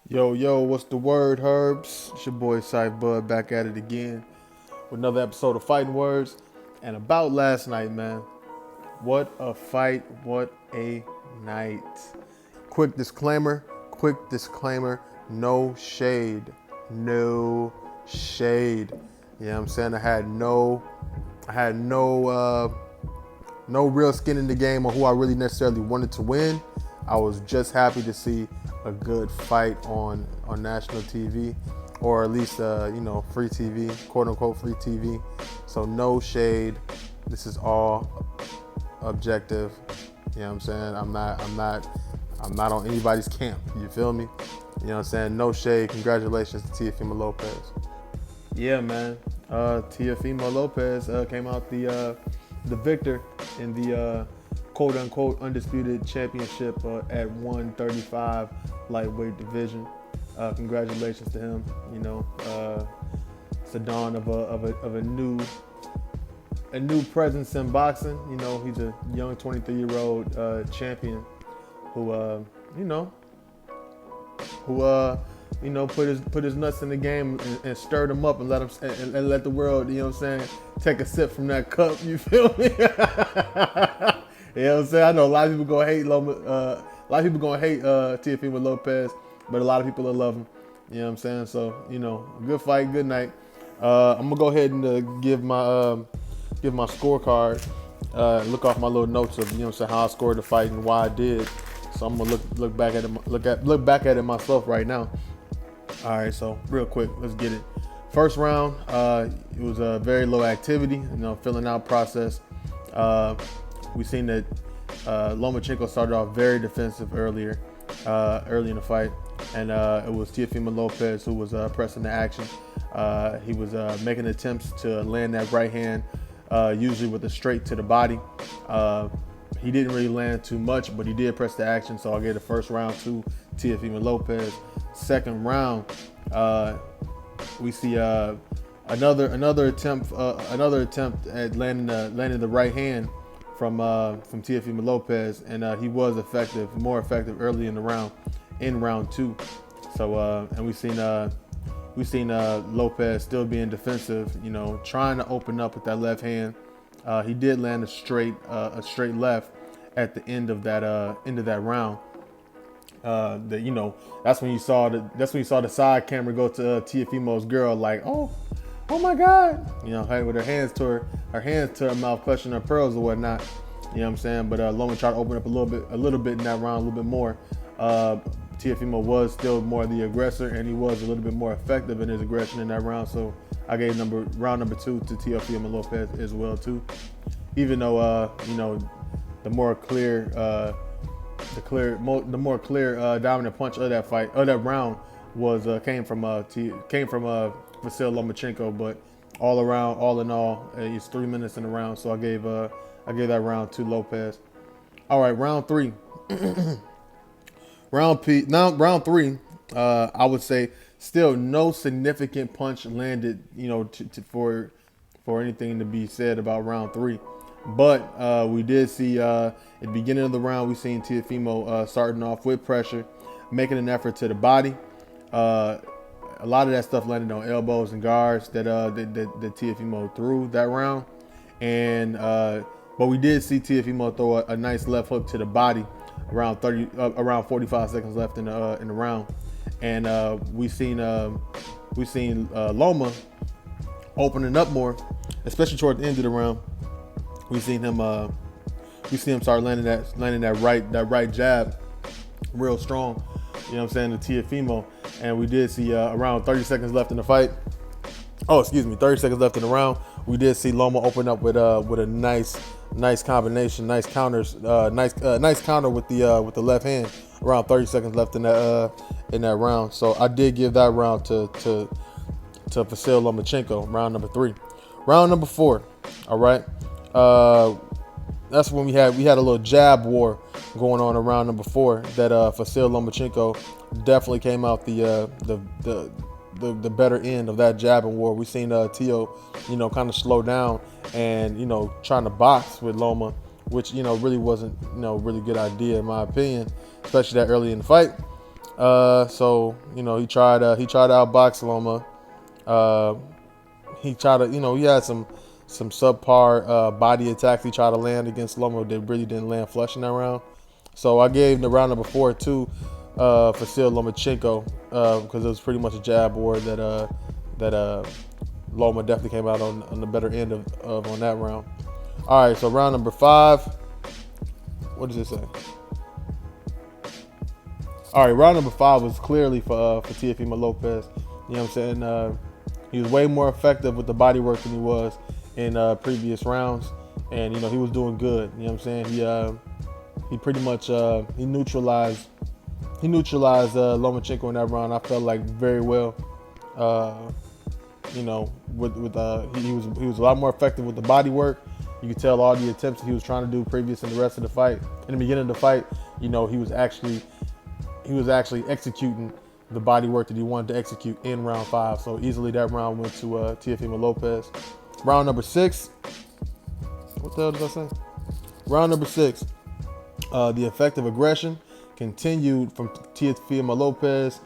Yo, what's the word, Herbs? It's your boy Cypher Bud back at it again with another episode of Fighting Words. And about last night, man. What a fight, what a night. Quick disclaimer, no shade. No shade. You know what I'm saying? I had no real skin in the game on who I really necessarily wanted to win. I was just happy to see a good fight on national TV, or at least free TV, quote unquote free TV. So no shade. This is all objective. You know what I'm saying? I'm not on anybody's camp. You feel me? You know what I'm saying? No shade. Congratulations to Teofimo Lopez. Yeah, man. Teofimo Lopez came out the victor in the quote unquote undisputed championship at 135 lightweight division. Congratulations to him. It's the dawn of a new presence in boxing. You know, he's a young 23-year-old champion who put his nuts in the game and stirred him up and let the world, you know what I'm saying, take a sip from that cup. You feel me? You know what I'm saying? I know a lot of people gonna hate Loma. A lot of people gonna hate Teofimo Lopez, but a lot of people will love him. You know what I'm saying? So good fight, good night. I'm gonna go ahead and give my scorecard. Look off my little notes of how I scored the fight and why I did. So I'm gonna look back at it myself right now. All right, so real quick, let's get it. First round, it was a very low activity, filling out process. We seen that Lomachenko started off very defensive early in the fight, and it was Teofimo Lopez who was pressing the action. He was making attempts to land that right hand, usually with a straight to the body. He didn't really land too much, but he did press the action, so I gave the first round to Teofimo Lopez. Second round, we see another attempt at landing the right hand from Teofimo Lopez, and he was more effective early in the round, in round two. So and we've seen Lopez still being defensive, trying to open up with that left hand. He did land a straight left at the end of that round. That's when you saw the side camera go to Teofimo's girl, like, oh my God, with her hands to her mouth, clutching her pearls or whatnot. You know what I'm saying? But Loma tried to open up a little bit in that round, a little bit more. Teofimo was still more the aggressor, and he was a little bit more effective in his aggression in that round. So I gave round number two to Teofimo Lopez as well too. Even though the more clear dominant punch of that round came from Vasil Lomachenko, but all in all, it's 3 minutes in the round, so I gave that round to Lopez. All right, round three. round three. I would say still no significant punch landed, for anything to be said about round three. But we did see at the beginning of the round, we seen Teofimo starting off with pressure, making an effort to the body. A lot of that stuff landed on elbows and guards that Teofimo threw that round. And but we did see Teofimo throw a nice left hook to the body around 45 seconds left in the round. And we seen Loma opening up more, especially toward the end of the round. We seen him start landing that right jab real strong. You know what I'm saying, to Teofimo. And we did see around 30 seconds left in the fight. 30 seconds left in the round. We did see Loma open up with a nice combination, nice counters, nice counter with the left hand. Around 30 seconds left in that round. So I did give that round to Vasil Lomachenko, round number three. Round number four. All right. That's when we had a little jab war going on around number four. That Vasil Lomachenko definitely came out the better end of that jabbing war. We seen Teo, kind of slow down and trying to box with Loma, which really wasn't really good idea in my opinion, especially that early in the fight. So he tried to outbox Loma. Uh, he tried to he had some subpar body attacks he tried to land against Loma that really didn't land flush in that round. So I gave the round number 4 too for still Lomachenko because it was pretty much a jab war that Loma definitely came out on the better end of on that round. All right, so round number 5. What does it say? All right, round number 5 was clearly for Teofimo Lopez. You know what I'm saying? He was way more effective with the body work than he was in previous rounds, and he was doing good. You know what I'm saying? He pretty much he neutralized Lomachenko in that round. I felt like very well. He was a lot more effective with the body work. You could tell all the attempts that he was trying to do previous in the rest of the fight. In the beginning of the fight, he was actually executing the body work that he wanted to execute in round 5. So easily that round went to Teofimo Lopez. Round number 6. What the hell did I say? Round number 6. The effective aggression continued from Teofimo Lopez.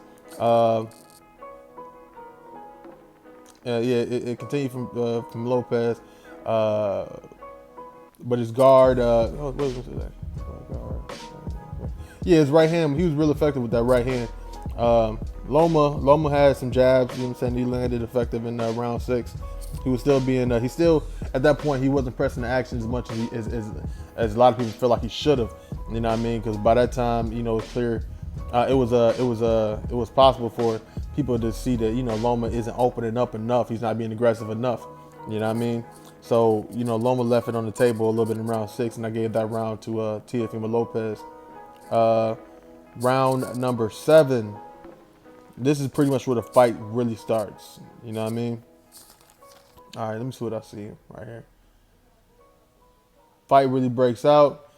It continued from Lopez. But his guard, what was that? Yeah, his right hand. He was real effective with that right hand. Loma had some jabs. You know what I'm saying? He landed effective in round 6. He was still being. He still at that point he wasn't pressing the action as much as a lot of people feel like he should have. You know what I mean? Because by that time, it's clear. It was possible for people to see that Loma isn't opening up enough. He's not being aggressive enough. You know what I mean? So Loma left it on the table a little bit in round 6, and I gave that round to Teofimo Lopez. Round number 7. This is pretty much where the fight really starts. You know what I mean? All right, let me see what I see right here. Fight really breaks out.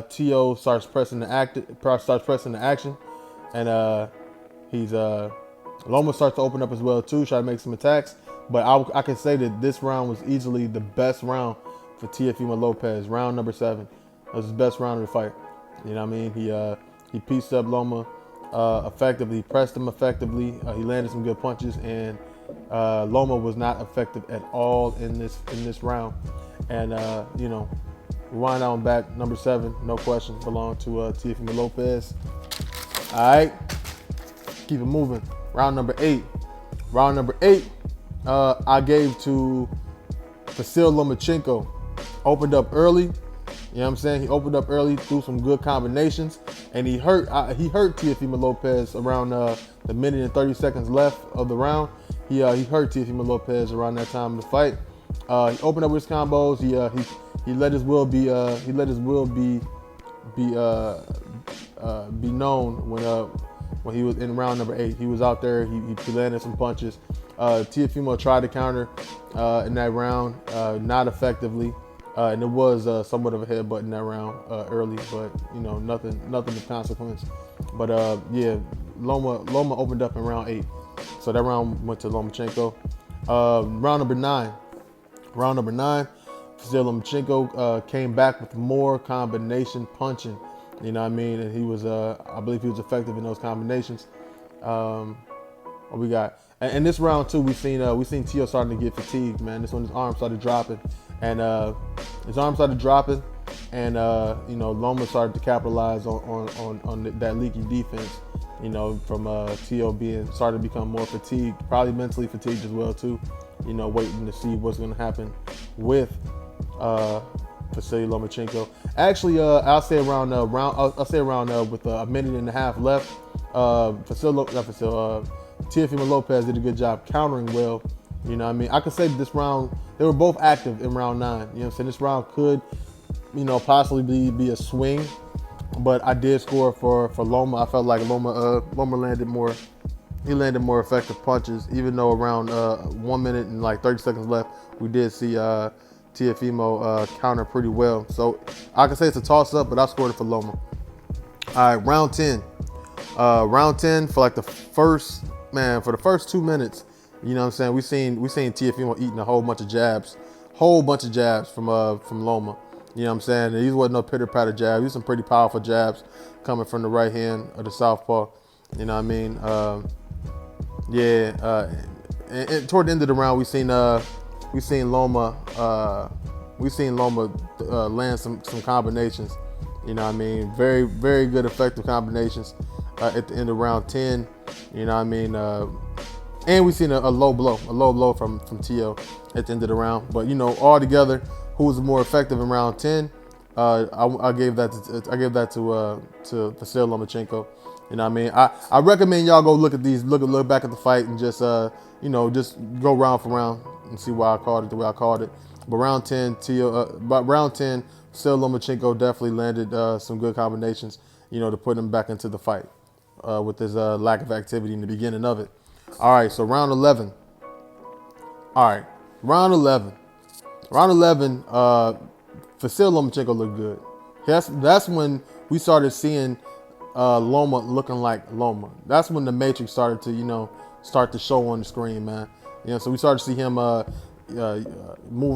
Tio starts pressing the action, and Loma starts to open up as well too, try to make some attacks. But I can say that this round was easily the best round for Teofimo Lopez. Round number 7. That was his best round of the fight. You know what I mean? He pieced up Loma effectively, pressed him effectively. He landed some good punches, and Loma was not effective at all in this round. And rewind on back, number 7, no question, belonged to Teofimo Lopez. All right, keep it moving. Round number 8. Round number 8. I gave to Vasyl Lomachenko. Opened up early. You know what I'm saying? He opened up early, threw some good combinations, and he hurt Teofimo Lopez around the minute and 30 seconds left of the round. He hurt Teofimo Lopez around that time of the fight. He opened up with his combos. He let his will be known when he was in round number 8. He was out there. He landed some punches. Teofimo tried to counter in that round, not effectively, and it was somewhat of a headbutt in that round early, but nothing of consequence. But Loma opened up in round 8, so that round went to Lomachenko. Round number 9. Vasyl Lomachenko came back with more combination punching. You know what I mean? And he was, I believe he was effective in those combinations. What we got? And this round too, we seen Tio starting to get fatigued, man. This one, his arm started dropping, and Loma started to capitalize on that leaky defense. From Tio started to become more fatigued, probably mentally fatigued as well too. Waiting to see what's going to happen with Vasyl Lomachenko. Actually, I'll say around with a minute and a half left. Teofimo Lopez did a good job countering well. You know what I mean? I could say this round, they were both active in round 9. You know what I'm saying? This round could, possibly be a swing, but I did score for Loma. I felt like Loma landed more. He landed more effective punches, even though around 1 minute and like 30 seconds left, we did see Teofimo counter pretty well. So I can say it's a toss-up, but I scored it for Loma. All right, round 10. Round 10 for like the first 2 minutes. You know what I'm saying? We seen Teofimo eating a whole bunch of jabs from Loma. You know what I'm saying? And these wasn't no pitter-patter jabs. These some pretty powerful jabs coming from the right hand of the southpaw. You know what I mean? Yeah. And toward the end of the round, we seen Loma land some combinations. You know what I mean? Very very good effective combinations at the end of round 10. You know what I mean? And we seen a low blow from Tio at the end of the round. But you know, all together, who was more effective in round 10? I gave that to Vasyl Lomachenko. You know what I mean? I recommend y'all go look at these, look back at the fight and just just go round for round and see why I called it the way I called it. But round 10, Vasyl Lomachenko definitely landed some good combinations, to put him back into the fight with his lack of activity in the beginning of it. All right, so round 11. All right, round 11. Round 11, Vasyl Lomachenko looked good. That's when we started seeing Loma looking like Loma. That's when the Matrix started to, start to show on the screen, man. So we started to see him move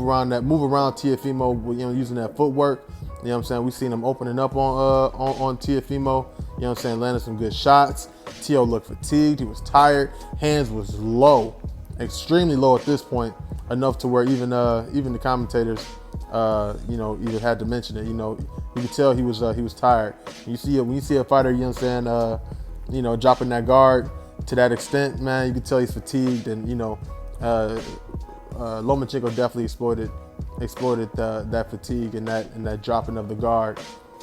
around Tiafimo, using that footwork. You know what I'm saying? We seen him opening up on Tiafimo. You know what I'm saying? Landing some good shots. Tio looked fatigued. He was tired. Hands was low, extremely low at this point, enough to where even the commentators, even had to mention it. You could tell he was tired. When you see a fighter, you know what I'm saying, dropping that guard to that extent, man, you can tell he's fatigued, and Lomachenko definitely exploited that fatigue and that dropping of the guard,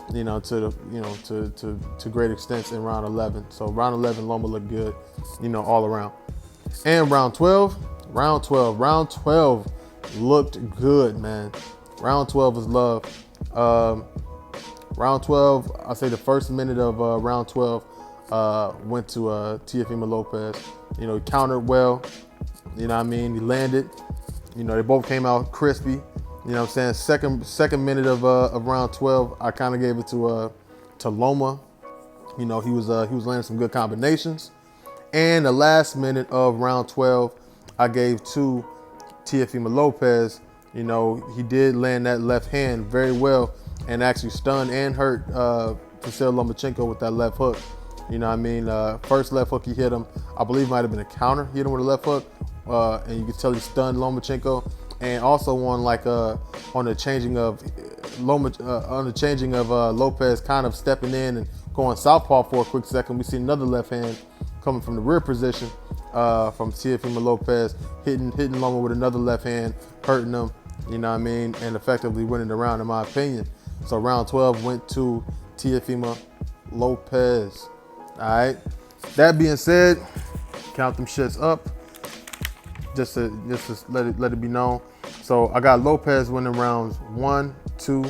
to great extents in round 11. So round 11, Loma looked good, all around. And round 12 looked good, man. Round 12 was love. Round 12, I say the first minute of round 12 went to Teofimo Lopez. He countered well. You know what I mean? He landed. They both came out crispy. You know what I'm saying? Second minute of round 12, I kind of gave it to Loma. He was landing some good combinations. And the last minute of round 12, I gave to Teofimo Lopez. He did land that left hand very well and actually stunned and hurt Vasyl Lomachenko with that left hook. You know what I mean? First left hook he hit him, I believe might have been a counter. He hit him with a left hook, and you could tell he stunned Lomachenko. And also on the changing of Lopez kind of stepping in and going southpaw for a quick second, we see another left hand coming from the rear position from Teofimo Lopez, hitting Loma with another left hand, hurting him, you know what I mean, and effectively winning the round, in my opinion. So round 12 went to Teofimo Lopez. All right. That being said, count them shits up, just to let it be known. So I got Lopez winning rounds 1, 2,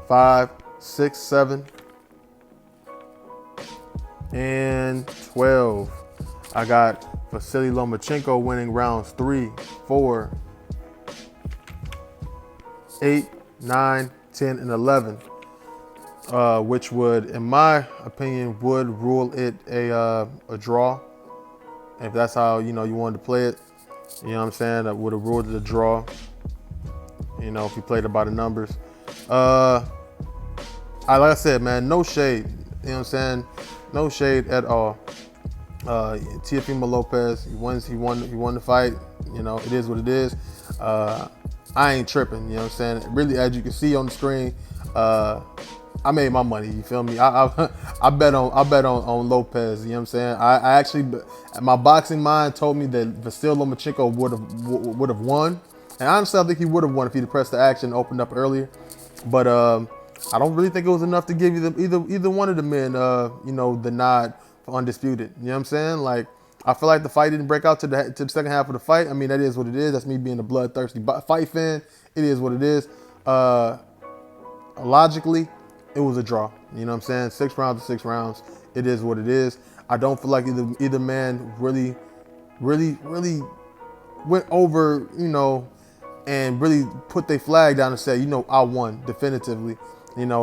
5, 6, 7, and 12. I got Vasyl Lomachenko winning rounds 3, 4, 8, 9, 10, and 11, which would, in my opinion, would rule it a draw. If that's how you wanted to play it, you know what I'm saying, that would have ruled it a draw. If you played it by the numbers. Like I said, man, no shade. You know what I'm saying? No shade at all. Teofimo Lopez, he won the fight. It is what it is. I ain't tripping, you know what I'm saying? Really, as you can see on the screen, I made my money, you feel me? I bet on Lopez, you know what I'm saying? I actually, my boxing mind told me that Vasyl Lomachenko would have won. And honestly, I think he would have won if he'd pressed the action, opened up earlier. But I don't really think it was enough to give either one of the men, the nod for undisputed. You know what I'm saying? Like, I feel like the fight didn't break out to the second half of the fight. I mean, that is what it is. That's me being a bloodthirsty fight fan. It is what it is. Logically, it was a draw. You know what I'm saying? 6 rounds to 6 rounds. It is what it is. I don't feel like either man really went over, and really put their flag down and said, I won definitively.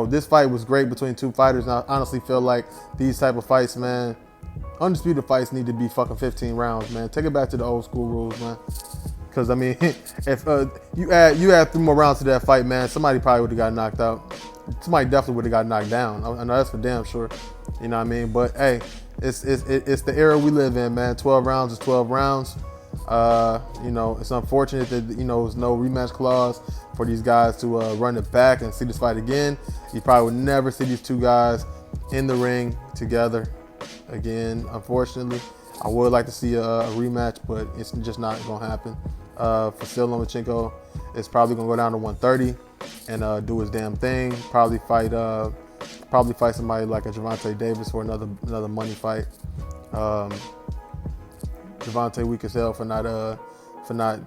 This fight was great between two fighters, and I honestly feel like these type of fights, man, undisputed fights need to be fucking 15 rounds, man. Take it back to the old school rules, man. Because, I mean, if you add 3 more rounds to that fight, man, somebody probably would have got knocked out. Somebody definitely would have got knocked down. I know that's for damn sure. You know what I mean? But, hey, it's the era we live in, man. 12 rounds is 12 rounds. You know, it's unfortunate that, you know, there's no rematch clause for these guys to run it back and see this fight again. You probably would never see these two guys in the ring together again, unfortunately. I would like to see a rematch, but it's just not going to happen. Vasyl Lomachenko is probably going to go down to 130 and do his damn thing. Probably fight somebody like a Gervonta Davis for another money fight. Gervonta weak as hell for not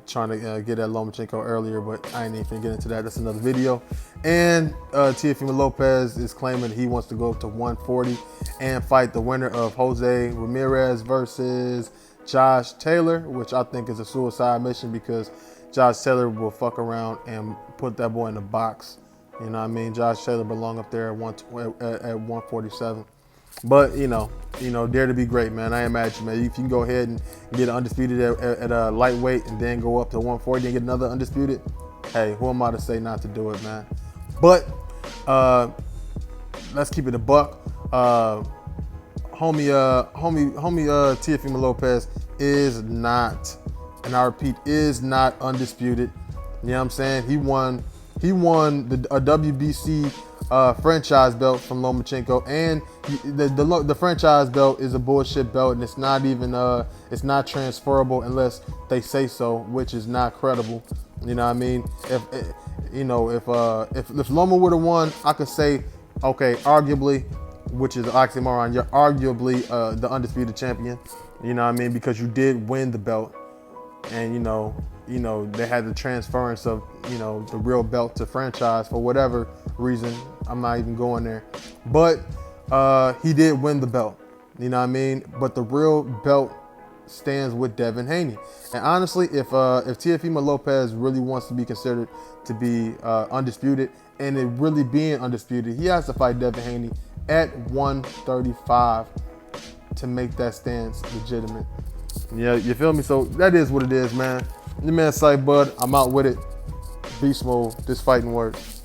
trying to get at Lomachenko earlier, but I ain't even gonna get into that. That's another video. And Teofimo Lopez is claiming he wants to go up to 140 and fight the winner of Jose Ramirez versus Josh Taylor, which I think is a suicide mission because Josh Taylor will fuck around and put that boy in the box. You know what I mean? Josh Taylor belong up there at 147. But, you know, dare to be great, man. I ain't mad at you, man. If you can go ahead and get undisputed at a lightweight and then go up to 140 and get another undisputed, hey, who am I to say not to do it, man? But let's keep it a buck. Homie Teofimo Lopez is not, and I repeat, is not undisputed. You know what I'm saying? He won a WBC franchise belt from Lomachenko, and the franchise belt is a bullshit belt, and it's not even it's not transferable unless they say so, which is not credible. You know what I mean? If Loma would have won, I could say, okay, arguably, which is oxymoron, you're arguably the undisputed champion. You know what I mean? Because you did win the belt, and you know they had the transference of the real belt to franchise for whatever reason. I'm not even going there, but he did win the belt. You know what I mean? But the real belt stands with Devin Haney. And honestly, if Teofimo Lopez really wants to be considered to be undisputed and it really being undisputed, he has to fight Devin Haney at 135 to make that stance legitimate. Yeah, you feel me? So that is what it is, man. Your man Sight Bud, I'm out with it. Beast mode, this fighting works.